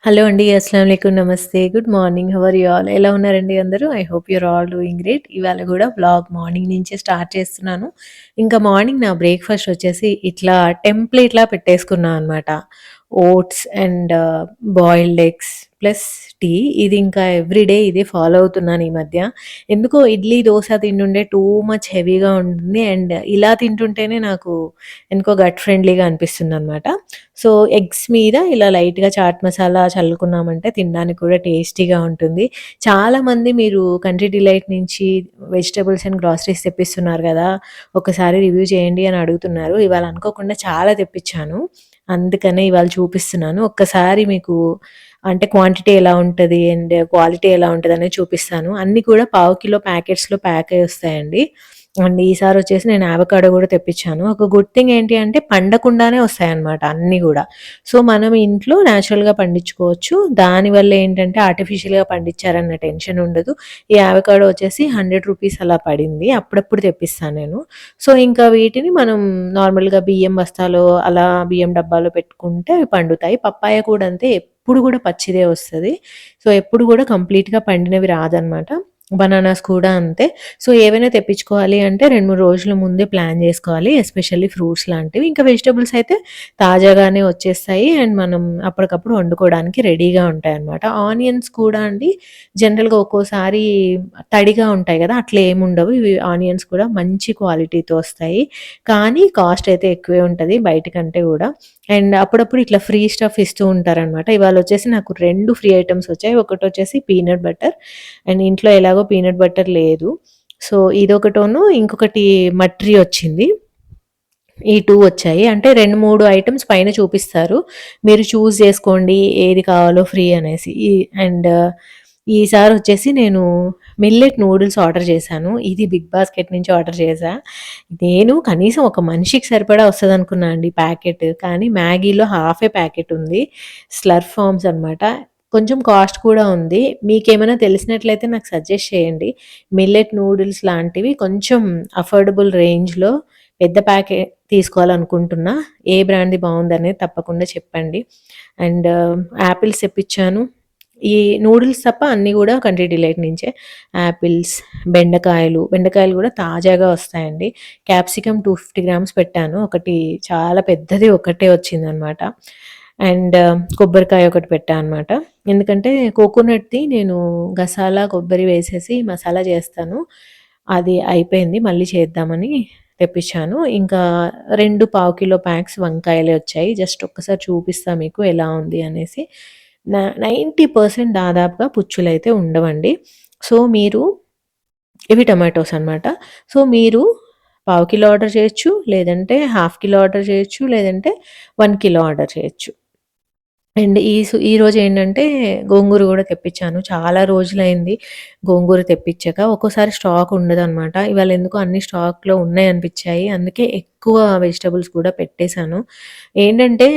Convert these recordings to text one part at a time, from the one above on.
Hello అండి. అస్సలాముఅలైకుం. నమస్తే. Good morning. How are you all? ఎలా ఉన్నారండి అందరూ? I hope your all doing great. ఇవాళ గూడా వ్లాగ్ మార్నింగ్ నుంచే స్టార్ట్ చేస్తున్నాను. ఇంకా మార్నింగ్ నా బ్రేక్‌ఫాస్ట్ వచ్చేసి ఇట్లా టెంప్లేట్‌లా పెట్టేసుకున్నా అనమాట. Oats and boiled eggs plus tea. ఇది ఇంకా ఎవ్రీడే ఇదే ఫాలో అవుతున్నాను ఈ మధ్య. ఎందుకో ఇడ్లీ, దోస తింటుంటే టూ మచ్ హెవీగా ఉంటుంది. అండ్ ఇలా తింటుంటేనే నాకు ఎందుకో గట్ ఫ్రెండ్లీగా అనిపిస్తుందనమాట. సో, ఎగ్స్ మీద ఇలా లైట్‌గా చాట్ మసాలా చల్లుకున్నామంటే తినడానికి కూడా టేస్టీగా ఉంటుంది. చాలామంది మీరు కంట్రీ డిలైట్ నుంచి వెజిటబుల్స్ అండ్ గ్రాసరీస్ తెప్పిస్తున్నారు గదా! ఒకసారి రివ్యూ చేయండి అని అడుగుతున్నారు. ఇవాళ అనుకోకుండా చాలా తెప్పిచ్చాను. అందుకనే ఇవాళ చూపిస్తున్నాను. ఒక్కసారి మీకు అంటే క్వాంటిటీ ఎలా ఉంటది అండ్ క్వాలిటీ ఎలా ఉంటదనేది చూపిస్తాను. అన్నీ కూడా పావు కిలో ప్యాకెట్స్‌లో ప్యాక్ అయ్యి వస్తాయండి. అండ్ ఈసారొచ్చేసి నేను అవకాడో గూడా తెప్పిచ్చాను. ఒక గుడ్ థింగ్ ఏంటి అంటే పండకుండానే వస్తాయన్నమాట అన్నీ గూడా. సో, మనం ఇంట్లో నేచురల్‌గా పండించుకోవచ్చు. దానివల్ల ఏంటంటే ఆర్టిఫిషియల్‌గా పండించారన్న టెన్షన్ ఉండదు. ఈ అవకాడో వచ్చేసి రూ. 100 అలా పడింది. అప్పుడప్పుడు తెప్పిస్తాను నేను. సో, ఇంకా వీటిని మనం నార్మల్‌గా బియ్యం బస్తాలో అలా బియ్యం డబ్బాలో పెట్టుకుంటే అవి పండుతాయి. పప్పాయ కూడా అంతే ఎప్పుడు గూడా పచ్చిదే వస్తది. సో, ఎప్పుడు గూడా కంప్లీట్‌గా పండినవి రాదనమాట. బనానాస్ కూడా అంతే. సో, ఏవైనా తెప్పించుకోవాలి అంటే 2, 3 రోజుల ముందే ప్లాన్ జేసుకోవాలి. ఎస్పెషల్లీ ఫ్రూట్స్ లాంటివి. ఇంకా వెజిటబుల్స్ అయితే తాజాగానే వచ్చేస్తాయి. అండ్ మనం అప్పటికప్పుడు వండుకోవడానికి రెడీగా ఉంటాయన్నమాట. ఆనియన్స్ కూడా అండి జనరల్‌గా ఒక్కోసారి తడిగా ఉంటాయి గదా! అట్లా ఏముండవు. ఇవి ఆనియన్స్ కూడా మంచి క్వాలిటీతో వస్తాయి. కానీ కాస్ట్ అయితే ఎక్కువే ఉంటది బయట కంటే గూడా. అండ్ అప్పుడప్పుడు ఇట్లా ఫ్రీ స్టఫ్ ఇస్తూ ఉంటారనమాట. ఇవాళొచ్చేసి నాకు 2 ఫ్రీ ఐటెమ్స్ వచ్చాయి. ఒకటొచ్చేసి పీనట్ బటర్ అండ్ ఇంట్లో ఎలాగో పీనట్ బటర్ లేదు. సో, ఇదొకటోను ఇంకొకటి మట్రి వచ్చింది. ఈ 2 వచ్చాయి. అంటే 2, 3 ఐటెమ్స్ పైన చూపిస్తారు. మీరు చూజ్ చేసుకోండి ఏది కావాలో ఫ్రీ అనేసి. అండ్ ఈసారొచ్చేసి నేను మిల్లెట్ నూడిల్స్ ఆర్డర్ చేశాను. ఇది బిగ్ బాస్కెట్ నుంచి ఆర్డర్ చేశా. నేను కనీసం ఒక మనిషికి సరిపడా వస్తదనుకున్నా అండి ప్యాకెట్. కానీ మ్యాగీలో హాఫే ప్యాకెట్ ఉంది. స్లర్ప్ ఫార్మ్స్ అనమాట. కొంచెం కాస్ట్ కూడా ఉంది. మీకేమైనా తెలిసినట్లయితే నాకు సజెస్ట్ చేయండి. మిల్లెట్ నూడిల్స్ లాంటివి కొంచెం అఫోర్డబుల్ రేంజ్‌లో పెద్ద తీసుకోవాలనుకుంటున్నా. ఏ బ్రాండ్‌ది బావుందనేది తప్పకుండా చెప్పండి. అండ్ యాపిల్స్ తెప్పిచ్చాను. ఈ నూడిల్స్ తప్ప అన్నీ గూడా కంట్రీ డిలైట్ నుంచే. యాపిల్స్, బెండకాయలు గూడా తాజాగా వస్తాయండి. క్యాప్సికమ్ 250 గ్రామ్స్ పెట్టాను. ఒకటి చాలా పెద్దది ఒకటే వచ్చిందనమాట. అండ్ కొబ్బరికాయ ఒకటి పెట్టా అనమాట. ఎందుకంటే కోకోనట్‌ది నేను గసాలా, కొబ్బరి వేసేసి మసాలా చేస్తాను. అది అయిపోయింది. మళ్ళీ చేద్దామని తెప్పించాను. ఇంకా 2 పావు కిలో ప్యాక్స్ వంకాయలే వచ్చాయి. జస్ట్ ఒక్కసారి చూపిస్తా మీకు ఎలా ఉంది అనేసి. 90% దాదాపుగా పుచ్చులైతే ఉండవండి. సో, మీరు ఇవి టొమాటోస్ అన్నమాట. సో, మీరు పావు కిలో ఆర్డర్ చేయొచ్చు. లేదంటే హాఫ్ కిలో ఆర్డర్ చేయొచ్చు. లేదంటే 1 కిలో ఆర్డర్ చేయొచ్చు. అండ్ ఈరోజేంటంటే గోంగూర గూడా తెప్పిచ్చాను. చాలా రోజులైంది గోంగూర తెప్పిచ్చక. ఒక్కోసారి స్టాక్ ఉండదనమాట. ఇవాళ ఎందుకో అన్ని స్టాక్‌లో ఉన్నాయనిపిచ్చాయి. అందుకే ఎక్కువ వెజిటబుల్స్ కూడా పెట్టేశాను. ఏంటంటే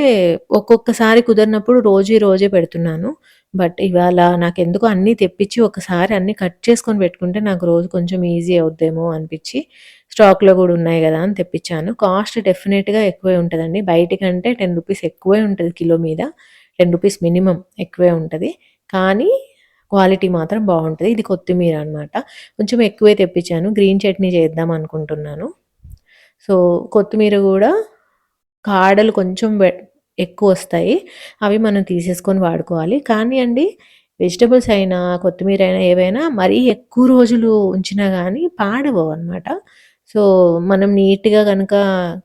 ఒక్కొక్కసారి కుదరనప్పుడు రోజే పెడుతున్నాను. బట్ ఇవాళ నాకెందుకో అన్నీ తెప్పిచ్చి ఒకసారి అన్నీ కట్ చేసుకొని పెట్టుకుంటే నాకు రోజు కొంచెం ఈజీ అవుద్దేమో అనిపిచ్చి స్టాక్‌లో గూడా ఉన్నాయి గదా! అని తెప్పిచ్చాను. కాస్ట్ డెఫినిట్‌గా ఎక్కువే ఉంటదండి. బయటికంటే రూ. 10 ఎక్కువే ఉంటది కిలో మీద. రూ. 10 మినిమమ్ ఎక్కువే ఉంటది. కానీ క్వాలిటీ మాత్రం బావుంటది. ఇది కొత్తిమీర అనమాట. కొంచెం ఎక్కువే తెప్పిచ్చాను. గ్రీన్ చట్నీ చేద్దాం అనుకుంటున్నాను. సో, కొత్తిమీర గూడా కాడలు కొంచెం ఎక్కువొస్తాయి. అవి మనం తీసేసుకొని వాడుకోవాలి. కానీ అండి వెజిటబుల్స్ అయినా, కొత్తిమీర అయినా ఏవైనా మరీ ఎక్కువ రోజులు ఉంచినా గానీ పాడవవనమాట. సో, మనం నీట్‌గా గనక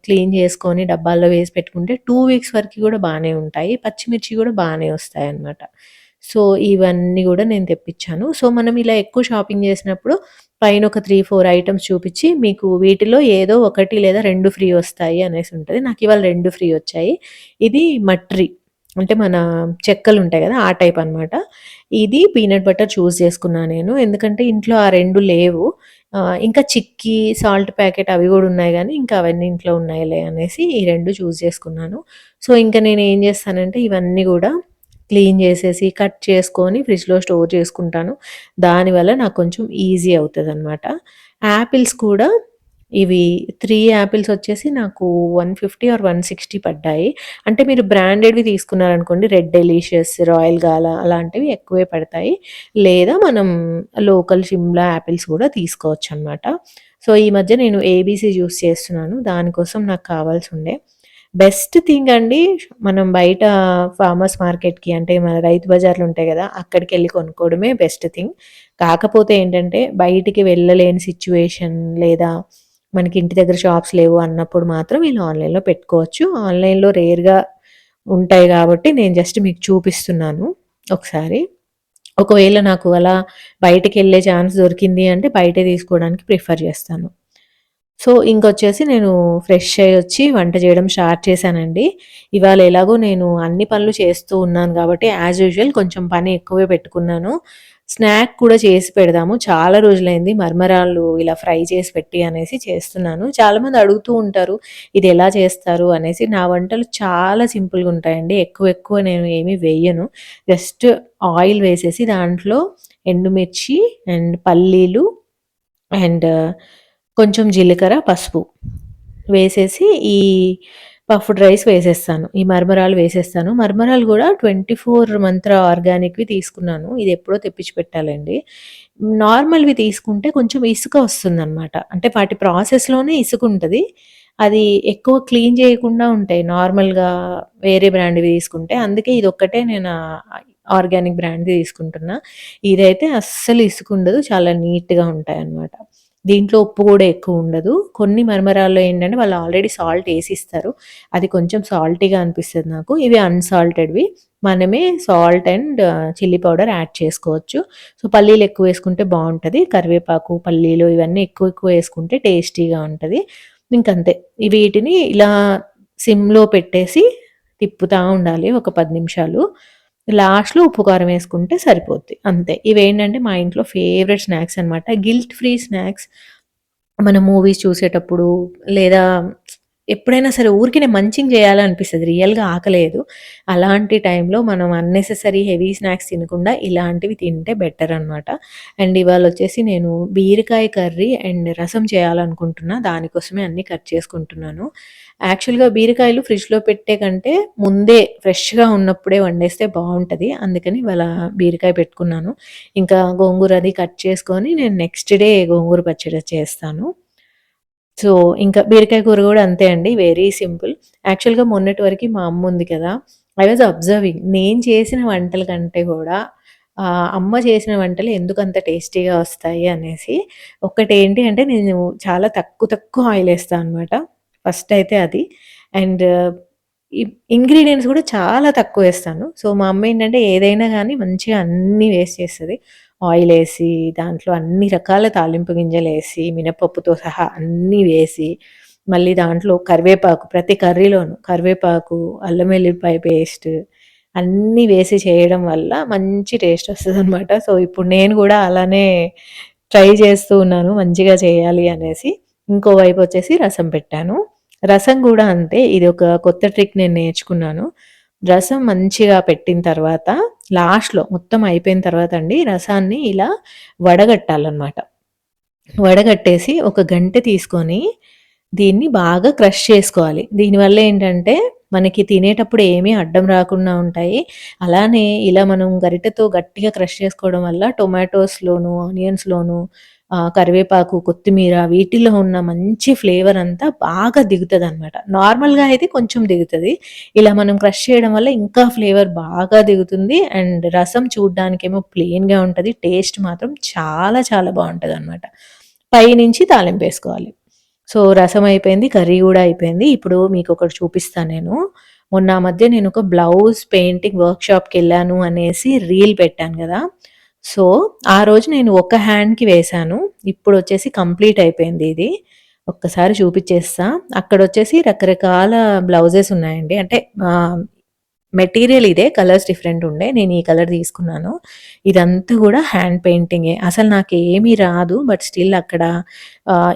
క్లీన్ చేసుకొని డబ్బాల్లో వేసి పెట్టుకుంటే 2 వీక్స్ వరకి గూడా బానే ఉంటాయి. పచ్చిమిర్చి గూడా బానే వస్తాయన్నమాట. సో, ఇవన్నీ గూడా నేను తెప్పిచ్చాను. సో, మనం ఇలా ఎక్కువ షాపింగ్ చేసినప్పుడు పైన ఒక 3, 4 ఐటెమ్స్ చూపిచ్చి మీకు వీటిలో ఏదో 1 లేదా 2 ఫ్రీ వస్తాయి అనేసుంటది. నాకివాళ 2 ఫ్రీ వచ్చాయి. ఇది మట్రి అంటే మన చెక్కలుంటాయి గదా! ఆ టైప్ అనమాట. ఇది పీనట్ బటర్ చూజ్ చేసుకున్నా నేను. ఎందుకంటే ఇంట్లో ఆ 2 లేవు. ఇంకా చిక్కీ, సాల్ట్ ప్యాకెట్ అవి గూడా ఉన్నాయి గానీ, ఇంకా అవన్నీ ఇంట్లో ఉన్నాయిలే అనేసి ఈ 2 చూజ్ చేసుకున్నాను. సో, ఇంక నేనేం చేస్తానంటే ఇవన్నీ గూడా క్లీన్ చేసేసి, కట్ చేసుకొని ఫ్రిడ్జ్‌లో స్టోర్ చేసుకుంటాను. దానివల్ల నాకు కొంచెం ఈజీ అవుతదనమాట. యాపిల్స్ కూడా ఇవి 3 యాపిల్స్ వచ్చేసి నాకు 150 ఆర్ 160 పడ్డాయి. అంటే మీరు బ్రాండెడ్‌వి తీసుకున్నారనుకోండి, రెడ్ డెలీషియస్, రాయల్ గాలా అలాంటివి ఎక్కువే పడతాయి. లేదా మనం లోకల్ షిమ్లా యాపిల్స్ కూడా తీసుకోవచ్చనమాట. సో, ఈ మధ్య నేను ఏబీసీ జ్యూస్ చేస్తున్నాను. దానికోసం నాకు కావాల్సుండే. బెస్ట్ థింగ్ అండి, మనం బయట ఫార్మర్స్ మార్కెట్‌కి అంటే మన రైతు బజార్‌లుంటాయి గదా! అక్కడికెళ్ళి కొనుక్కోవడమే బెస్ట్ థింగ్. కాకపోతే ఏంటంటే బయటికి వెళ్ళలేని సిట్యుయేషన్ లేదా మనకి ఇంటి దగ్గర షాప్స్ లేవు అన్నప్పుడు మాత్రం వీళ్ళు ఆన్‌లైన్‌లో పెట్టుకోవచ్చు. ఆన్‌లైన్‌లో రేర్‌గా ఉంటాయి గాబట్టి నేను జస్ట్ మీకు చూపిస్తున్నాను ఒకసారి. ఒకవేళ నాకు అలా బయటికెళ్ళే ఛాన్స్ దొరికింది అంటే బయటే తీసుకోవడానికి ప్రిఫర్ చేస్తాను. సో, ఇంకొచ్చేసి నేను ఫ్రెష్ అయ్యొచ్చి వంట చేయడం స్టార్ట్ చేశానండి. ఇవాళ ఎలాగో నేను అన్ని పనులు చేస్తూ ఉన్నాను గాబట్టి యాజ్ యూజువల్ కొంచెం పని ఎక్కువే పెట్టుకున్నాను. స్నాక్ కూడా చేసి పెడదాము. చాలా రోజులైంది మరమరాలు ఇలా ఫ్రై చేసి పెట్టి అనేసి చేస్తున్నాను. చాలామంది అడుగుతూ ఉంటారు, ఇది ఎలా చేస్తారు అనేసి. నా వంటలు చాలా సింపుల్‌గా ఉంటాయండి. ఎక్కువ నేను ఏమి వేయను. జస్ట్ ఆయిల్ వేసేసి దాంట్లో ఎండుమిర్చి అండ్ పల్లీలు అండ్ కొంచెం జీలకర్ర, పసుపు వేసేసి ఈ పఫ్డ్ రైస్ వేసేస్తాను. ఈ మరమరాలు వేసేస్తాను. మరమరాలు గూడా 24 మంత్ర ఆర్గానిక్‌వి తీసుకున్నాను. ఇది ఎప్పుడో తెప్పించి పెట్టాలండి. నార్మల్‌వి తీసుకుంటే కొంచెం ఇసుక వస్తుందనమాట. అంటే వాటి ప్రాసెస్‌లోనే ఇసుకుంటది. అది ఎక్కువ క్లీన్ చేయకుండా ఉంటాయి నార్మల్‌గా వేరే బ్రాండ్‌వి తీసుకుంటే. అందుకే ఇదొక్కటే నేను ఆర్గానిక్ బ్రాండ్‌ది తీసుకుంటున్నా. ఇదైతే అస్సలు ఇసుకుండదు. చాలా నీట్‌గా ఉంటాయన్నమాట. దీంట్లో ఉప్పు గూడా ఎక్కువుండదు. కొన్ని మరమరాల్లో ఏంటంటే వాళ్ళు ఆల్రెడీ సాల్ట్ ఏసిస్తారు. అది కొంచెం సాల్టీగా అనిపిస్తది నాకు. ఇవి అన్‌సాల్టెడ్‌వి. మనమే salt and chilli powder add చేసుకోవచ్చు. సో, పల్లీలు ఎక్కువేసుకుంటే బావుంటది. కరివేపాకు, పల్లీలు ఇవన్నీ ఎక్కువ ఏసుకుంటే టేస్టీగా ఉంటది. ఇంకంతే. వీటిని ఇలా సిమ్‌లో పెట్టేసి తిప్పుతా ఉండాలి ఒక 10 నిమిషాలు. లాస్ట్‌లో ఉప్పు, కారం ఏసుకుంటే సరిపోద్ది. అంతే. ఇవేంటంటే మా ఇంట్లో ఫేవరెట్ స్నాక్స్ అనమాట. Guilt free snacks. మనం మూవీస్ చూసేటప్పుడు లేదా ఎప్పుడైనా సరే ఊరికినే మంచింగ్ చేయాలనిపిస్తది. రియల్‌గా ఆకలేయదు. అలాంటి టైంలో మనం అన్నెసెసరీ హెవీ స్నాక్స్ తినకుండా ఇలాంటివి తింటే బెటర్ అనమాట. అండ్ ఇవాళొచ్చేసి నేను బీరకాయ కర్రీ అండ్ రసం చేయాలనుకుంటున్నా. దానికోసమే అన్నీ కట్ చేసుకుంటున్నాను. యాక్చువల్‌గా బీరకాయలు ఫ్రిడ్జ్‌లో పెట్టే కంటే ముందే ఫ్రెష్‌గా ఉన్నప్పుడే వండేస్తే బావుంటది. అందుకని ఇవాళ బీరకాయ పెట్టుకున్నాను. ఇంకా గోంగూర అది కట్ చేసుకొని నేను నెక్స్ట్ డే గోంగూర పచ్చడి చేస్తాను. సో, ఇంకా బీరకాయ కూర గూడా అంతే అండి. Very simple. యాక్చువల్‌గా మొన్నటి వరకి మా అమ్ముంది కదా! I was observing. నేను చేసిన వంటల కంటే గూడా అమ్మ చేసిన వంటలు ఎందుకంత టేస్టీగా వస్తాయి అనేసి. ఒకటేంటి అంటే నేను చాలా తక్కువ ఆయిలేస్తా అనమాట. ఫస్ట్ అయితే అది. అండ్ ఇ ఇంగ్రీడియెంట్స్ గూడా చాలా తక్కువేస్తాను. సో, మా అమ్మేంటంటే ఏదైనా గానీ మంచిగా అన్నీ వేసి చేస్తది. ఆయిలేసి, దాంట్లో అన్ని రకాల తాలింపు గింజలేసి, మినపప్పుతో సహా అన్నీ వేసి, మళ్ళీ దాంట్లో కరివేపాకు ప్రతి కర్రీలోనూ కరివేపాకు, అల్లం వెల్లుల్లిపాయ పేస్ట్ అన్నీ వేసి చేయడం వల్ల మంచి టేస్ట్ వస్తదనమాట. సో, ఇప్పుడు నేను గూడా అలానే ట్రై చేస్తూ ఉన్నాను మంచిగా చేయాలి అనేసి. ఇంకోవైపొచ్చేసి రసం పెట్టాను. రసం గూడా అంతే. ఇదొక కొత్త ట్రిక్ నేను నేర్చుకున్నాను. రసం మంచిగా పెట్టిన తర్వాత లాస్ట్‌లో మొత్తం అయిపోయిన తర్వాత అండి రసాన్ని ఇలా వడగట్టాలనమాట. వడగట్టేసి ఒక గంటె తీసుకొని దీన్ని బాగా క్రష్ చేసుకోవాలి. దీనివల్ల ఏంటంటే మనకి తినేటప్పుడు ఏమీ అడ్డం రాకుండా ఉంటాయి. అలానే ఇలా మనం గరిటెతో గట్టిగా క్రష్ చేసుకోవడం వల్ల టొమాటోస్‌లోను, ఆనియన్స్‌లోను కరివేపాకు, కొత్తిమీర వీటిలో ఉన్న మంచి ఫ్లేవర్ అంతా బాగా దిగుతదనమాట. నార్మల్‌గా అయితే కొంచెం దిగుతది. ఇలా మనం క్రష్ చేయడం వల్ల ఇంకా ఫ్లేవర్ బాగా దిగుతుంది. అండ్ రసం చూడ్డానికేమో ప్లెయిన్‌గా ఉంటది. టేస్ట్ మాత్రం చాలా బావుంటదనమాట. పైనుంచి తాలింపేసుకోవాలి. సో, రసం అయిపోయింది. కర్రీ గూడా అయిపోయింది. ఇప్పుడు మీకొకటి చూపిస్తా నేను. మొన్న ఆ మధ్య నేనొక బ్లౌజ్ పెయింటింగ్ వర్క్‌షాప్‌కెళ్ళాను అనేసి రీల్ పెట్టాను గదా! సో, ఆ రోజు నేను ఒక హ్యాండ్‌కి వేశాను. ఇప్పుడొచ్చేసి కంప్లీట్ అయిపోయింది ఇది. ఒక్కసారి చూపిచ్చేస్తా. అక్కడొచ్చేసి రకరకాల బ్లౌజెస్ ఉన్నాయండి. అంటే మెటీరియల్ ఇదే. కలర్స్ డిఫరెంట్ ఉండే. నేను ఈ కలర్ తీసుకున్నాను. ఇదంతా గూడా హ్యాండ్ పెయింటింగే. అసలు నాకేమీ రాదు. బట్ స్టిల్ అక్కడ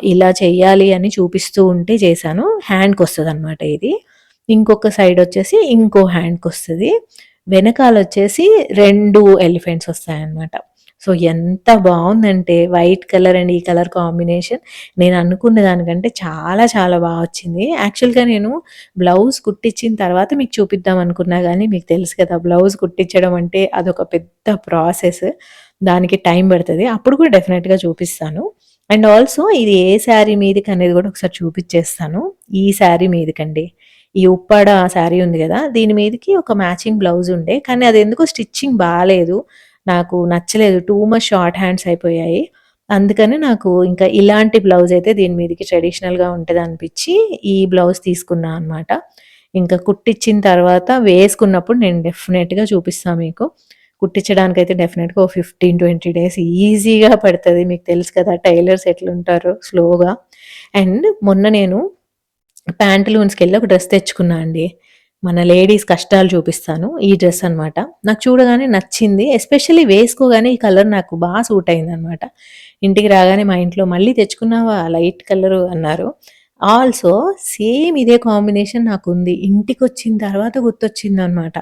ఇలా చెయ్యాలి అని చూపిస్తూ ఉంటే చేశాను. హ్యాండ్‌కొస్తదనమాట ఇది. ఇంకొక సైడొచ్చేసి ఇంకో హ్యాండ్‌కొస్తది. వెనకాలొచ్చేసి 2 ఎలిఫెంట్స్ వస్తాయన్నమాట. సో, ఎంత బావుందంటే వైట్ కలర్ అండ్ ఈ కలర్ కాంబినేషన్ నేను అనుకున్న దానికంటే చాలా చాలా బా వచ్చింది. యాక్చువల్‌గా నేను బ్లౌజ్ కుట్టించిన తర్వాత మీకు చూపిద్దాం అనుకున్నా గానీ, మీకు తెలుసు కదా! బ్లౌజ్ కుట్టించడం అంటే అదొక పెద్ద ప్రాసెస్. దానికి టైం పడతది. అప్పుడు కూడా డెఫినెట్‌గా చూపిస్తాను. అండ్ ఆల్సో ఇది ఏ శారీ మీదకనేది గూడా ఒకసారి చూపిచ్చేస్తాను. ఈ శారీ మీదకండి. ఈ ఉప్పాడ శారీ ఉంది గదా! దీని మీదకి ఒక మ్యాచింగ్ బ్లౌజ్ ఉండే. కానీ అదెందుకో స్టిచ్చింగ్ బాలేదు. నాకు నచ్చలేదు. టూ మచ్ షార్ట్ హ్యాండ్స్ అయిపోయాయి. అందుకని నాకు ఇంకా ఇలాంటి బ్లౌజ్ అయితే దీని మీదకి ట్రెడిషనల్‌గా ఉంటదనిపిచ్చి ఈ బ్లౌజ్ తీసుకున్నా అనమాట. ఇంకా కుట్టిచ్చిన తర్వాత వేసుకున్నప్పుడు నేను డెఫినెట్‌గా చూపిస్తా మీకు. కుట్టించడానికైతే డెఫినెట్‌గా ఓ 15, 20 డేస్ ఈజీగా పడతది. మీకు తెలుసు కదా! టైలర్స్ ఎట్లుంటారో స్లోగా. అండ్ మొన్న నేను ప్యాంటలూన్స్‌కెళ్ళి ఒక డ్రెస్ తెచ్చుకున్నా అండి. మన లేడీస్ కష్టాలు చూపిస్తాను. ఈ డ్రెస్ అనమాట. నాకు చూడగానే నచ్చింది. ఎస్పెషల్లీ వేసుకోగానే ఈ కలర్ నాకు బా సూట్ అయిందనమాట. ఇంటికి రాగానే మా ఇంట్లో "మళ్ళీ తెచ్చుకున్నావా లైట్ కలరు" అన్నారు. ఆల్సో సేమ్ ఇదే కాంబినేషన్ నాకుంది. ఇంటికొచ్చిన తర్వాత గుర్తొచ్చిందనమాట.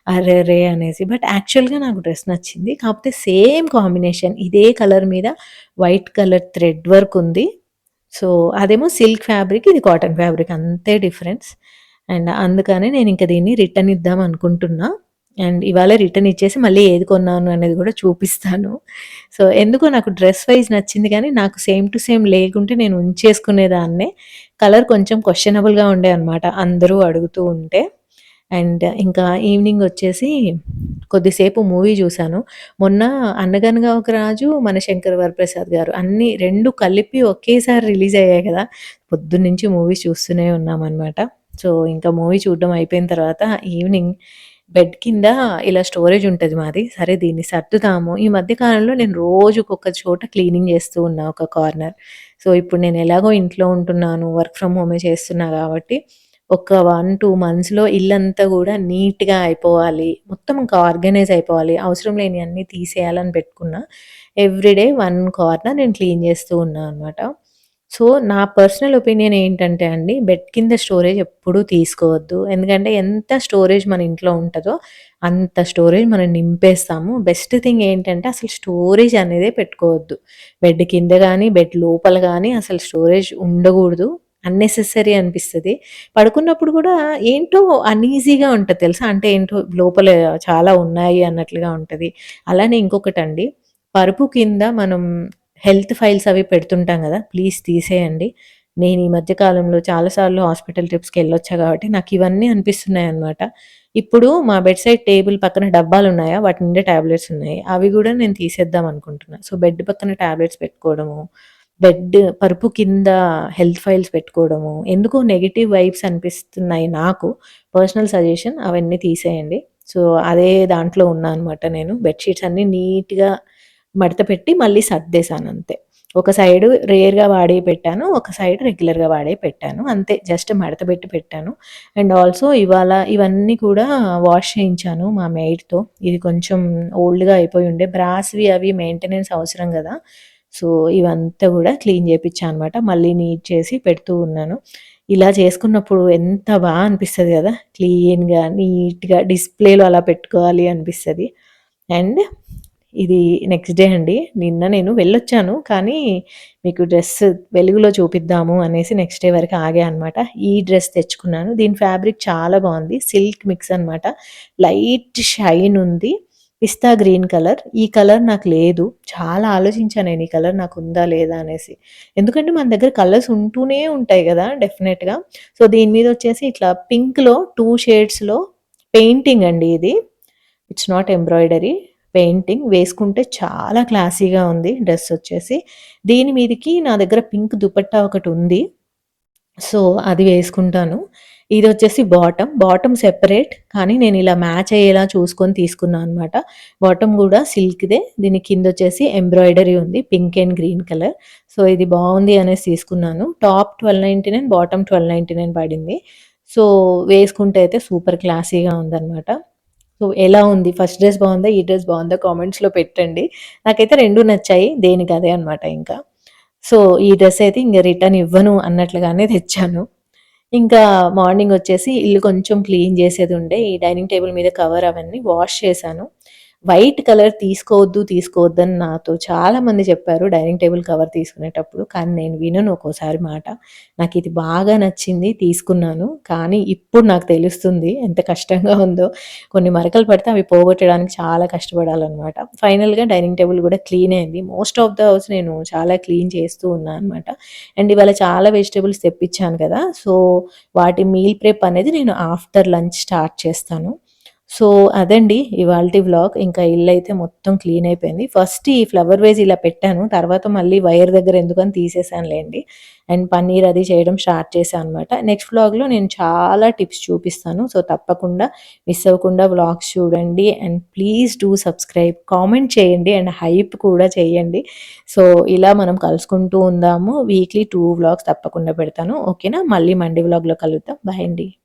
అరెరే! అనేసి. బట్ యాక్చువల్‌గా నాకు డ్రెస్ నచ్చింది. కాకపోతే సేమ్ కాంబినేషన్ ఇదే కలర్ మీద వైట్ కలర్ థ్రెడ్ వర్క్ ఉంది. సో, అదేమో సిల్క్ ఫ్యాబ్రిక్, ఇది కాటన్ ఫ్యాబ్రిక్ అంతే డిఫరెన్స్. అండ్ అందుకనే నేనింక దీన్ని రిటర్న్ ఇద్దాం అనుకుంటున్నా. అండ్ ఇవాళే రిటర్న్ ఇచ్చేసి మళ్ళీ ఏది కొన్నాను అనేది గూడా చూపిస్తాను. సో, ఎందుకో నాకు డ్రెస్ వైస్ నచ్చింది గానీ, నాకు సేమ్ టు సేమ్ లేకుంటే నేను ఉంచేసుకునేదాన్నే. కలర్ కొంచెం క్వెషనబుల్‌గా ఉండే అనమాట అందరూ అడుగుతూ ఉంటే. అండ్ ఇంకా ఈవినింగొచ్చేసి కొద్దిసేపు మూవీ జూసాను. మొన్న 'అనగనగా ఒక రాజు', మన 'శంకర్ వరప్రసాద్' గారు అన్నీ 2 కలిపి ఒకేసారి రిలీజ్ అయ్యాయి గదా! పొద్దున్నుంచి మూవీస్ చూస్తూనే ఉన్నామనమాట. సో, ఇంకా మూవీ చూడడం అయిపోయిన తర్వాత ఈవినింగ్ బెడ్ కింద ఇలా స్టోరేజ్ ఉంటది మాది. సరే దీన్ని సర్దుదాము. ఈ మధ్య కాలంలో నేను రోజుకొక చోట క్లీనింగ్ చేస్తూ ఉన్నా ఒక కార్నర్. సో, ఇప్పుడు నేను ఎలాగో ఇంట్లో ఉంటున్నాను. వర్క్ ఫ్రమ్ హోమే చేస్తున్నా గాబట్టి ఒక 1, 2 మంత్స్‌లో ఇల్లంతా గూడా నీట్‌గా అయిపోవాలి. మొత్తం ఇంకా ఆర్గనైజ్ అయిపోవాలి. అవసరం లేనియన్నీ తీసేయాలని పెట్టుకున్నా. ఎవ్రీడే 1 కార్నర్ నేను క్లీన్ చేస్తూ ఉన్నా అనమాట. సో, నా పర్సనల్ ఒపీనియన్ ఏంటంటే అండి, బెడ్ కింద స్టోరేజ్ ఎప్పుడూ తీసుకోవద్దు. ఎందుకంటే ఎంత స్టోరేజ్ మన ఇంట్లో ఉంటదో, అంత స్టోరేజ్ మనం నింపేస్తాము. బెస్ట్ థింగ్ ఏంటంటే అసలు స్టోరేజ్ అనేదే పెట్టుకోవద్దు. బెడ్ కింద గానీ, బెడ్ లోపల గానీ అసలు స్టోరేజ్ ఉండగూడదు. అన్నెసెసరీ అనిపిస్తది. పడుకున్నప్పుడు గూడా ఏంటో అన్‌ఈజీగా ఉంటది తెలుసా? అంటే ఏంటో లోపల చాలా ఉన్నాయి అన్నట్లుగా ఉంటది. అలానే ఇంకొకటండి, పరుపు కింద మనం హెల్త్ ఫైల్స్ అవి పెడుతుంటాం గదా! ప్లీజ్ తీసేయండి. నేను ఈ మధ్య కాలంలో చాలా సార్లు హాస్పిటల్ ట్రిప్స్‌కెళ్ళొచ్చా గాబట్టి నాకివన్నీ అనిపిస్తున్నాయన్నమాట. ఇప్పుడు మా బెడ్ సైడ్ టేబుల్ పక్కన డబ్బాలున్నాయా? వాటి నిండా టాబ్లెట్స్ ఉన్నాయి. అవి గూడా నేను తీసేద్దాం అనుకుంటున్నా. సో, బెడ్ పక్కన టాబ్లెట్స్ పెట్టుకోవడము, పరుపు కింద హెల్త్ ఫైల్స్ పెట్టుకోవడము, ఎందుకో నెగెటివ్ వైబ్స్ అనిపిస్తున్నాయి నాకు. పర్సనల్ సజెషన్ అవన్నీ తీసేయండి. సో, అదే దాంట్లో ఉన్నా అనమాట నేను. బెడ్ షీట్స్ అన్నీ నీట్‌గా మడత పెట్టి మళ్ళీ సర్దేశానంతే. ఒక సైడు రేర్‌గా వాడేయి పెట్టాను. ఒక సైడ్ రెగ్యులర్‌గా వాడేయి పెట్టాను. అంతే జస్ట్ మడత పెట్టి పెట్టాను. అండ్ ఆల్సో ఇవాళ ఇవన్నీ కూడా వాష్ చేయించాను మా మెయిడ్‌తో. ఇది కొంచెం ఓల్డ్‌గా అయిపోయి ఉండే. బ్రాస్‌వి అవి మెయింటెనెన్స్ అవసరం గదా! సో, ఇవంతా గూడా క్లీన్ చేపిచ్చా అనమాట. మళ్ళీ నీట్ చేసి పెడుతూ ఉన్నాను. ఇలా చేసుకున్నప్పుడు ఎంత అనిపిస్తది గదా! క్లీన్‌గా, నీట్‌గా డిస్‌ప్లేలో అలా పెట్టుకోవాలి అనిపిస్తది. అండ్ ఇది నెక్స్ట్ డే అండి. నిన్న నేను వెళ్ళొచ్చాను. కానీ మీకు డ్రెస్ వెలుగులో చూపిద్దాము అనేసి నెక్స్ట్ డే వరకు ఆగా అనమాట. ఈ డ్రెస్ తెచ్చుకున్నాను. దీని ఫ్యాబ్రిక్ చాలా బావుంది. సిల్క్ మిక్స్ అనమాట. లైట్ షైన్ ఉంది. పిస్తా గ్రీన్ కలర్. ఈ కలర్ నాకు లేదు. చాలా ఆలోచించా నేను ఈ కలర్ నాకుందా లేదా అనేసి. ఎందుకంటే మన దగ్గర కలర్స్ ఉంటూనే ఉంటాయి గదా! డెఫినెట్‌గా. సో, దీని మీదొచ్చేసి ఇట్లా పింక్‌లో 2 షేడ్స్‌లో పెయింటింగ్ అండి ఇది. It's not embroidery. పెయింటింగ్ వేసుకుంటే చాలా క్లాసీగా ఉంది డ్రెసొచ్చేసి. దీని మీదకి నా దగ్గర పింక్ దుపట్టా ఒకటుంది. సో, అది వేసుకుంటాను. ఇదొచ్చేసి బాటమ్. Bottom separate. కానీ నేనిలా మ్యాచ్ అయ్యేలా చూసుకొని తీసుకున్నా అనమాట. బాటమ్ గూడా సిల్క్‌దే. దీని కిందొచ్చేసి ఎంబ్రాయిడరీ ఉంది. Pink and green colour. So, ఇది బావుంది అనేసి తీసుకున్నాను. టాప్ 1299, బాటమ్ 1299 పడింది. సో, వేసుకుంటే అయితే సూపర్ క్లాసీగా ఉందనమాట. సో, ఎలా ఉంది? ఫస్ట్ డ్రెస్ బావుందా? ఈ డ్రెస్ బావుందా? కామెంట్స్‌లో పెట్టండి. నాకైతే 2 నచ్చాయి. దేనికదే అనమాట ఇంకా. సో, ఈ డ్రెస్ అయితే ఇంగ రిటర్న్ ఇవ్వను అన్నట్లుగానే తెచ్చాను. ఇంకా మార్నింగొచ్చేసి ఇల్లు కొంచెం క్లీన్ చేసేదుండే. ఈ డైనింగ్ టేబుల్ మీద కవర్ అవన్నీ వాష్ చేశాను. వైట్ కలర్ తీసుకోవద్దని నాతో చాలామంది చెప్పారు డైనింగ్ టేబుల్ కవర్ తీసుకునేటప్పుడు. కానీ నేను వినను ఒక్కోసారి మాట. నాకిది బాగా నచ్చింది తీసుకున్నాను. కానీ ఇప్పుడు నాకు తెలుస్తుంది ఎంత కష్టంగా ఉందో. కొన్ని మరకలు పడితే అవి పోగొట్టడానికి చాలా కష్టపడాలనమాట. ఫైనల్‌గా డైనింగ్ టేబుల్ గూడా క్లీన్ అయింది. మోస్ట్ ఆఫ్ ద హౌస్ నేను చాలా క్లీన్ చేస్తూ ఉన్నా అనమాట. అండ్ ఇవాళ చాలా వెజిటబుల్స్ తెప్పించాను కదా! సో, వాటి మీల్ ప్రెప్ అనేది నేను ఆఫ్టర్ లంచ్ స్టార్ట్ చేస్తాను. సో, అదండి ఇవాల్టి వ్లాగ్. ఇంకా ఇల్లయితే మొత్తం క్లీన్ అయిపోయింది. ఫస్ట్ ఈ ఫ్లవర్ వేస్ ఇలా పెట్టాను. తర్వాత మళ్ళీ వైర్ దగ్గర ఎందుకని తీసేసానులెండి. అండ్ పన్నీర్ అది చేయడం స్టార్ట్ చేశా అనమాట. నెక్స్ట్ వ్లాగ్‌లో నేను చాలా టిప్స్ చూపిస్తాను. సో, తప్పకుండా మిస్ అవ్వకుండా వ్లాగ్స్ చూడండి. And please do subscribe. Comment చేయండి అండ్ హైప్ కూడా చేయండి. సో, ఇలా మనం కలుసుకుంటూ ఉందాము. వీక్లీ 2 వ్లాగ్స్ తప్పకుండా పెడతాను. ఓకేనా? మళ్ళీ మండే వ్లాగ్‌లో కలుద్దాం. బాయ్ అండి.